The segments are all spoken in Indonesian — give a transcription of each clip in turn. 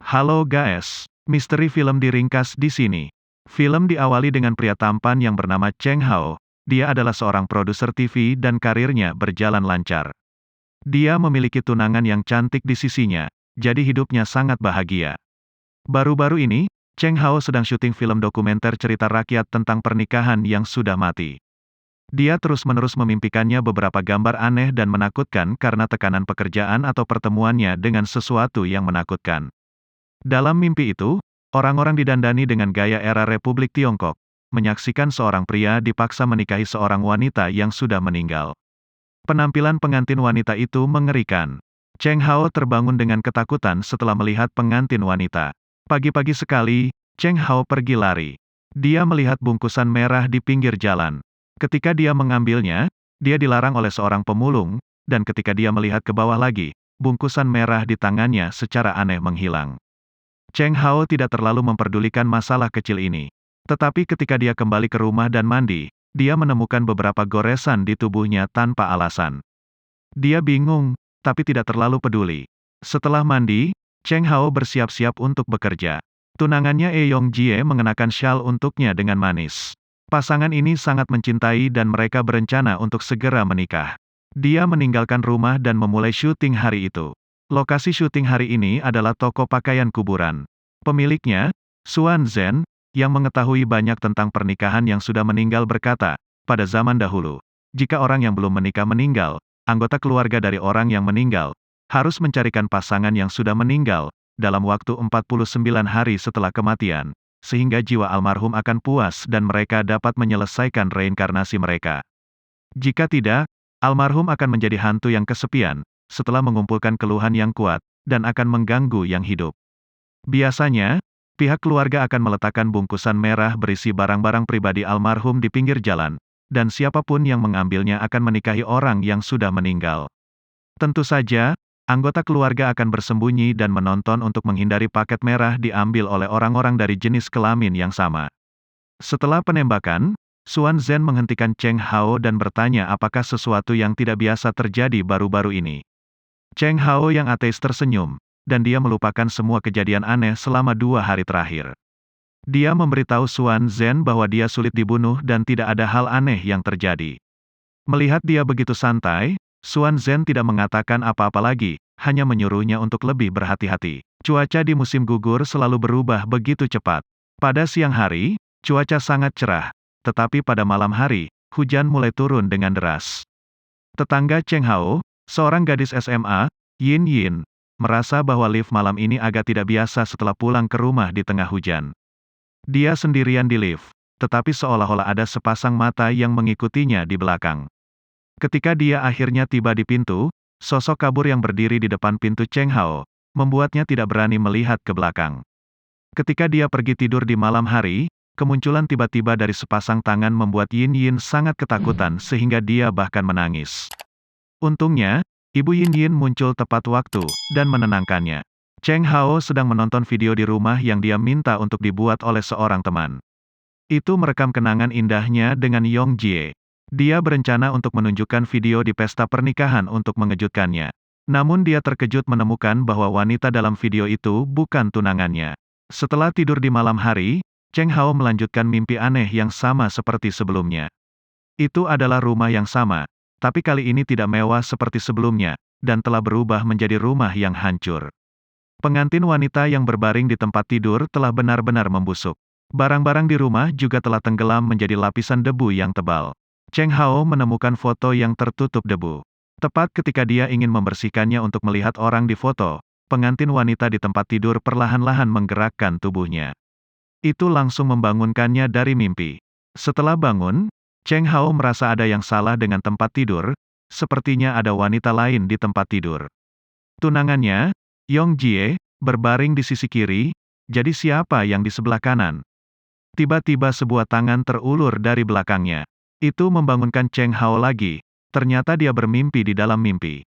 Halo guys, misteri film diringkas di sini. Film diawali dengan pria tampan yang bernama Cheng Hao. Dia adalah seorang produser TV dan karirnya berjalan lancar. Dia memiliki tunangan yang cantik di sisinya, jadi hidupnya sangat bahagia. Baru-baru ini, Cheng Hao sedang syuting film dokumenter cerita rakyat tentang pernikahan yang sudah mati. Dia terus-menerus memimpikannya beberapa gambar aneh dan menakutkan karena tekanan pekerjaan atau pertemuannya dengan sesuatu yang menakutkan. Dalam mimpi itu, orang-orang didandani dengan gaya era Republik Tiongkok, menyaksikan seorang pria dipaksa menikahi seorang wanita yang sudah meninggal. Penampilan pengantin wanita itu mengerikan. Cheng Hao terbangun dengan ketakutan setelah melihat pengantin wanita. Pagi-pagi sekali, Cheng Hao pergi lari. Dia melihat bungkusan merah di pinggir jalan. Ketika dia mengambilnya, dia dilarang oleh seorang pemulung, dan ketika dia melihat ke bawah lagi, bungkusan merah di tangannya secara aneh menghilang. Cheng Hao tidak terlalu memperdulikan masalah kecil ini. Tetapi ketika dia kembali ke rumah dan mandi, dia menemukan beberapa goresan di tubuhnya tanpa alasan. Dia bingung, tapi tidak terlalu peduli. Setelah mandi, Cheng Hao bersiap-siap untuk bekerja. Tunangannya Yong Jie mengenakan syal untuknya dengan manis. Pasangan ini sangat mencintai dan mereka berencana untuk segera menikah. Dia meninggalkan rumah dan memulai syuting hari itu. Lokasi syuting hari ini adalah toko pakaian kuburan. Pemiliknya, Xuan Zhen, yang mengetahui banyak tentang pernikahan yang sudah meninggal berkata, pada zaman dahulu, jika orang yang belum menikah meninggal, anggota keluarga dari orang yang meninggal, harus mencarikan pasangan yang sudah meninggal, dalam waktu 49 hari setelah kematian, sehingga jiwa almarhum akan puas dan mereka dapat menyelesaikan reinkarnasi mereka. Jika tidak, almarhum akan menjadi hantu yang kesepian, setelah mengumpulkan keluhan yang kuat, dan akan mengganggu yang hidup. Biasanya, pihak keluarga akan meletakkan bungkusan merah berisi barang-barang pribadi almarhum di pinggir jalan, dan siapapun yang mengambilnya akan menikahi orang yang sudah meninggal. Tentu saja, anggota keluarga akan bersembunyi dan menonton untuk menghindari paket merah diambil oleh orang-orang dari jenis kelamin yang sama. Setelah penembakan, Xuan Zhen menghentikan Cheng Hao dan bertanya apakah sesuatu yang tidak biasa terjadi baru-baru ini. Cheng Hao yang ateis tersenyum, dan dia melupakan semua kejadian aneh selama 2 hari terakhir. Dia memberitahu Xuan Zhen bahwa dia sulit dibunuh dan tidak ada hal aneh yang terjadi. Melihat dia begitu santai, Xuan Zhen tidak mengatakan apa-apa lagi, hanya menyuruhnya untuk lebih berhati-hati. Cuaca di musim gugur selalu berubah begitu cepat. Pada siang hari, cuaca sangat cerah, tetapi pada malam hari, hujan mulai turun dengan deras. Tetangga Cheng Hao, seorang gadis SMA, Yin Yin, merasa bahwa lift malam ini agak tidak biasa setelah pulang ke rumah di tengah hujan. Dia sendirian di lift, tetapi seolah-olah ada sepasang mata yang mengikutinya di belakang. Ketika dia akhirnya tiba di pintu, sosok kabur yang berdiri di depan pintu Cheng Hao, membuatnya tidak berani melihat ke belakang. Ketika dia pergi tidur di malam hari, kemunculan tiba-tiba dari sepasang tangan membuat Yin Yin sangat ketakutan sehingga dia bahkan menangis. Untungnya, Ibu Yin Yin muncul tepat waktu, dan menenangkannya. Cheng Hao sedang menonton video di rumah yang dia minta untuk dibuat oleh seorang teman. Itu merekam kenangan indahnya dengan Yong Jie. Dia berencana untuk menunjukkan video di pesta pernikahan untuk mengejutkannya. Namun dia terkejut menemukan bahwa wanita dalam video itu bukan tunangannya. Setelah tidur di malam hari, Cheng Hao melanjutkan mimpi aneh yang sama seperti sebelumnya. Itu adalah rumah yang sama, tapi kali ini tidak mewah seperti sebelumnya, dan telah berubah menjadi rumah yang hancur. Pengantin wanita yang berbaring di tempat tidur telah benar-benar membusuk. Barang-barang di rumah juga telah tenggelam menjadi lapisan debu yang tebal. Cheng Hao menemukan foto yang tertutup debu. Tepat ketika dia ingin membersihkannya untuk melihat orang di foto, pengantin wanita di tempat tidur perlahan-lahan menggerakkan tubuhnya. Itu langsung membangunkannya dari mimpi. Setelah bangun, Cheng Hao merasa ada yang salah dengan tempat tidur, sepertinya ada wanita lain di tempat tidur. Tunangannya, Yong Jie, berbaring di sisi kiri, jadi siapa yang di sebelah kanan? Tiba-tiba sebuah tangan terulur dari belakangnya. Itu membangunkan Cheng Hao lagi, ternyata dia bermimpi di dalam mimpi.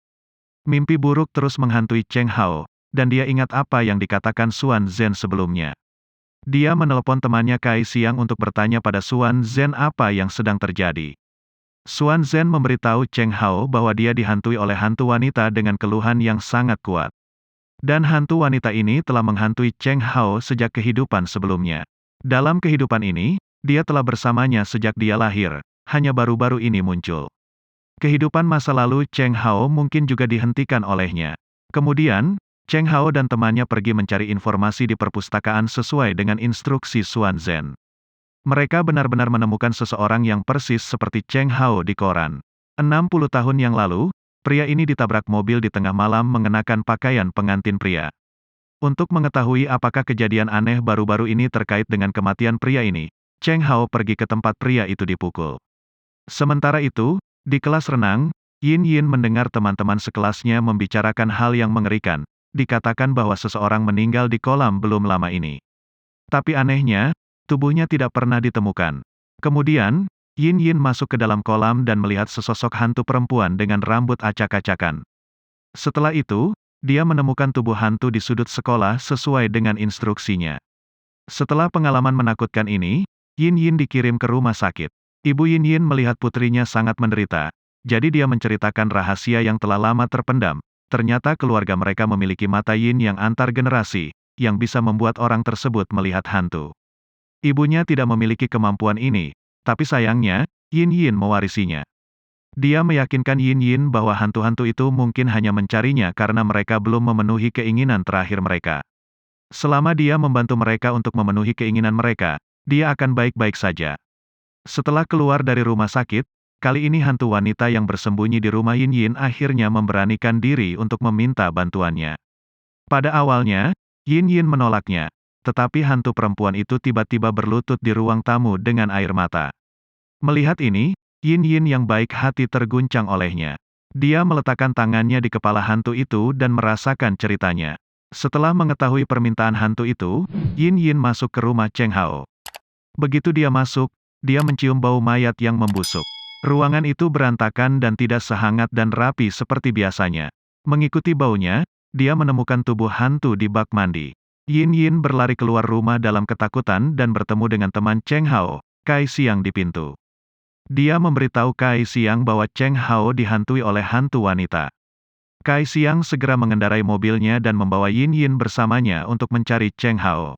Mimpi buruk terus menghantui Cheng Hao, dan dia ingat apa yang dikatakan Xuan Zhen sebelumnya. Dia menelepon temannya Kai Xiang untuk bertanya pada Xuan Zhen apa yang sedang terjadi. Xuan Zhen memberitahu Cheng Hao bahwa dia dihantui oleh hantu wanita dengan keluhan yang sangat kuat. Dan hantu wanita ini telah menghantui Cheng Hao sejak kehidupan sebelumnya. Dalam kehidupan ini, dia telah bersamanya sejak dia lahir, hanya baru-baru ini muncul. Kehidupan masa lalu Cheng Hao mungkin juga dihentikan olehnya. Kemudian, Cheng Hao dan temannya pergi mencari informasi di perpustakaan sesuai dengan instruksi Xuan Zhen. Mereka benar-benar menemukan seseorang yang persis seperti Cheng Hao di koran. 60 tahun yang lalu, pria ini ditabrak mobil di tengah malam mengenakan pakaian pengantin pria. Untuk mengetahui apakah kejadian aneh baru-baru ini terkait dengan kematian pria ini, Cheng Hao pergi ke tempat pria itu dipukul. Sementara itu, di kelas renang, Yin Yin mendengar teman-teman sekelasnya membicarakan hal yang mengerikan. Dikatakan bahwa seseorang meninggal di kolam belum lama ini. Tapi anehnya, tubuhnya tidak pernah ditemukan. Kemudian, Yin Yin masuk ke dalam kolam dan melihat sesosok hantu perempuan dengan rambut acak-acakan. Setelah itu, dia menemukan tubuh hantu di sudut sekolah sesuai dengan instruksinya. Setelah pengalaman menakutkan ini, Yin Yin dikirim ke rumah sakit. Ibu Yin Yin melihat putrinya sangat menderita. Jadi dia menceritakan rahasia yang telah lama terpendam. Ternyata keluarga mereka memiliki mata yin yang antar generasi, yang bisa membuat orang tersebut melihat hantu. Ibunya tidak memiliki kemampuan ini, tapi sayangnya, Yin Yin mewarisinya. Dia meyakinkan Yin Yin bahwa hantu-hantu itu mungkin hanya mencarinya karena mereka belum memenuhi keinginan terakhir mereka. Selama dia membantu mereka untuk memenuhi keinginan mereka, dia akan baik-baik saja. Setelah keluar dari rumah sakit, kali ini hantu wanita yang bersembunyi di rumah Yin Yin akhirnya memberanikan diri untuk meminta bantuannya. Pada awalnya, Yin Yin menolaknya, tetapi hantu perempuan itu tiba-tiba berlutut di ruang tamu dengan air mata. Melihat ini, Yin Yin yang baik hati terguncang olehnya. Dia meletakkan tangannya di kepala hantu itu dan merasakan ceritanya. Setelah mengetahui permintaan hantu itu, Yin Yin masuk ke rumah Cheng Hao. Begitu dia masuk, dia mencium bau mayat yang membusuk. Ruangan itu berantakan dan tidak sehangat dan rapi seperti biasanya. Mengikuti baunya, dia menemukan tubuh hantu di bak mandi. Yin Yin berlari keluar rumah dalam ketakutan dan bertemu dengan teman Cheng Hao, Kai Xiang di pintu. Dia memberitahu Kai Xiang bahwa Cheng Hao dihantui oleh hantu wanita. Kai Xiang segera mengendarai mobilnya dan membawa Yin Yin bersamanya untuk mencari Cheng Hao.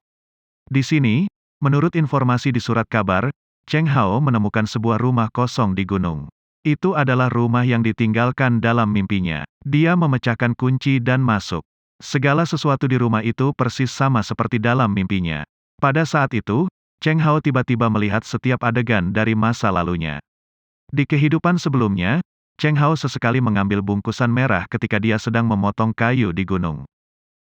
Di sini, menurut informasi di surat kabar, Cheng Hao menemukan sebuah rumah kosong di gunung. Itu adalah rumah yang ditinggalkan dalam mimpinya. Dia memecahkan kunci dan masuk. Segala sesuatu di rumah itu persis sama seperti dalam mimpinya. Pada saat itu, Cheng Hao tiba-tiba melihat setiap adegan dari masa lalunya. Di kehidupan sebelumnya, Cheng Hao sesekali mengambil bungkusan merah ketika dia sedang memotong kayu di gunung.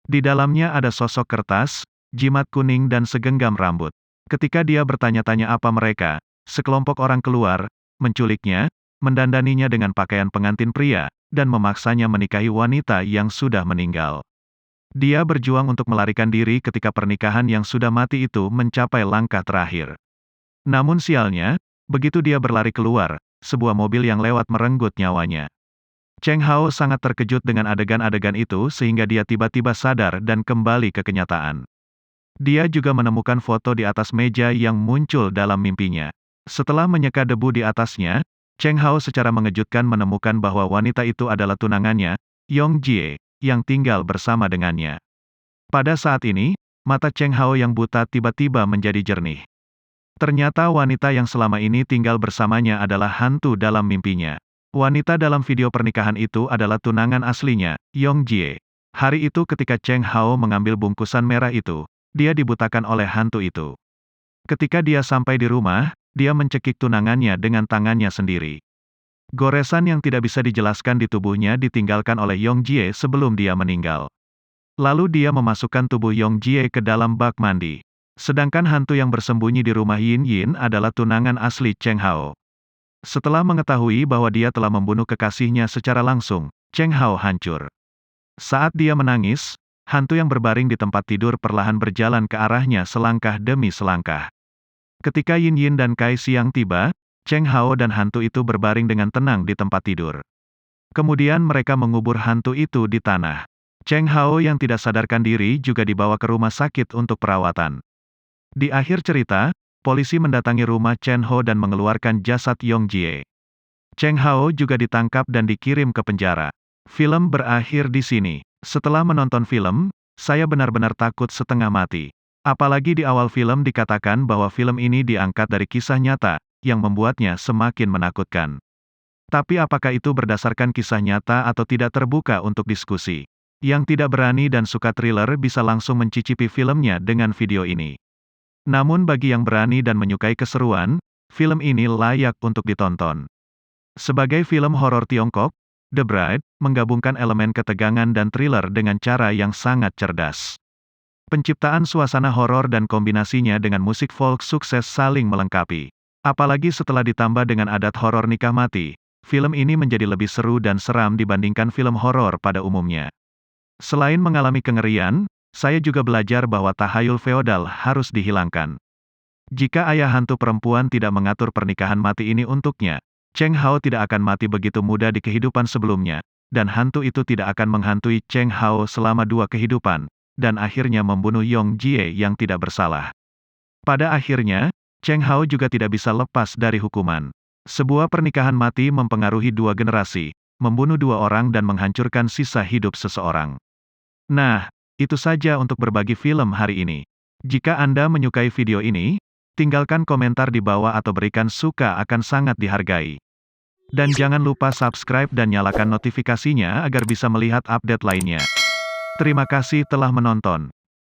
Di dalamnya ada sosok kertas, jimat kuning dan segenggam rambut. Ketika dia bertanya-tanya apa mereka, sekelompok orang keluar, menculiknya, mendandaninya dengan pakaian pengantin pria, dan memaksanya menikahi wanita yang sudah meninggal. Dia berjuang untuk melarikan diri ketika pernikahan yang sudah mati itu mencapai langkah terakhir. Namun sialnya, begitu dia berlari keluar, sebuah mobil yang lewat merenggut nyawanya. Cheng Hao sangat terkejut dengan adegan-adegan itu sehingga dia tiba-tiba sadar dan kembali ke kenyataan. Dia juga menemukan foto di atas meja yang muncul dalam mimpinya. Setelah menyeka debu di atasnya, Cheng Hao secara mengejutkan menemukan bahwa wanita itu adalah tunangannya, Yong Jie, yang tinggal bersama dengannya. Pada saat ini, mata Cheng Hao yang buta tiba-tiba menjadi jernih. Ternyata wanita yang selama ini tinggal bersamanya adalah hantu dalam mimpinya. Wanita dalam video pernikahan itu adalah tunangan aslinya, Yong Jie. Hari itu ketika Cheng Hao mengambil bungkusan merah itu, dia dibutakan oleh hantu itu. Ketika dia sampai di rumah, dia mencekik tunangannya dengan tangannya sendiri. Goresan yang tidak bisa dijelaskan di tubuhnya ditinggalkan oleh Yong Jie sebelum dia meninggal. Lalu dia memasukkan tubuh Yong Jie ke dalam bak mandi. Sedangkan hantu yang bersembunyi di rumah Yin Yin adalah tunangan asli Cheng Hao. Setelah mengetahui bahwa dia telah membunuh kekasihnya secara langsung, Cheng Hao hancur. Saat dia menangis, hantu yang berbaring di tempat tidur perlahan berjalan ke arahnya selangkah demi selangkah. Ketika Yin Yin dan Kai Xiang tiba, Cheng Hao dan hantu itu berbaring dengan tenang di tempat tidur. Kemudian mereka mengubur hantu itu di tanah. Cheng Hao yang tidak sadarkan diri juga dibawa ke rumah sakit untuk perawatan. Di akhir cerita, polisi mendatangi rumah Chen Ho dan mengeluarkan jasad Yong Jie. Cheng Hao juga ditangkap dan dikirim ke penjara. Film berakhir di sini. Setelah menonton film, saya benar-benar takut setengah mati. Apalagi di awal film dikatakan bahwa film ini diangkat dari kisah nyata, yang membuatnya semakin menakutkan. Tapi apakah itu berdasarkan kisah nyata atau tidak terbuka untuk diskusi? Yang tidak berani dan suka thriller bisa langsung mencicipi filmnya dengan video ini. Namun bagi yang berani dan menyukai keseruan, film ini layak untuk ditonton. Sebagai film horor Tiongkok, The Bride menggabungkan elemen ketegangan dan thriller dengan cara yang sangat cerdas. Penciptaan suasana horor dan kombinasinya dengan musik folk sukses saling melengkapi. Apalagi setelah ditambah dengan adat horor nikah mati, film ini menjadi lebih seru dan seram dibandingkan film horor pada umumnya. Selain mengalami kengerian, saya juga belajar bahwa tahayul feodal harus dihilangkan. Jika ayah hantu perempuan tidak mengatur pernikahan mati ini untuknya, Cheng Hao tidak akan mati begitu mudah di kehidupan sebelumnya, dan hantu itu tidak akan menghantui Cheng Hao selama 2 kehidupan, dan akhirnya membunuh Yong Jie yang tidak bersalah. Pada akhirnya, Cheng Hao juga tidak bisa lepas dari hukuman. Sebuah pernikahan mati mempengaruhi 2 generasi, membunuh 2 orang dan menghancurkan sisa hidup seseorang. Nah, itu saja untuk berbagi film hari ini. Jika Anda menyukai video ini, tinggalkan komentar di bawah atau berikan suka akan sangat dihargai. Dan jangan lupa subscribe dan nyalakan notifikasinya agar bisa melihat update lainnya. Terima kasih telah menonton.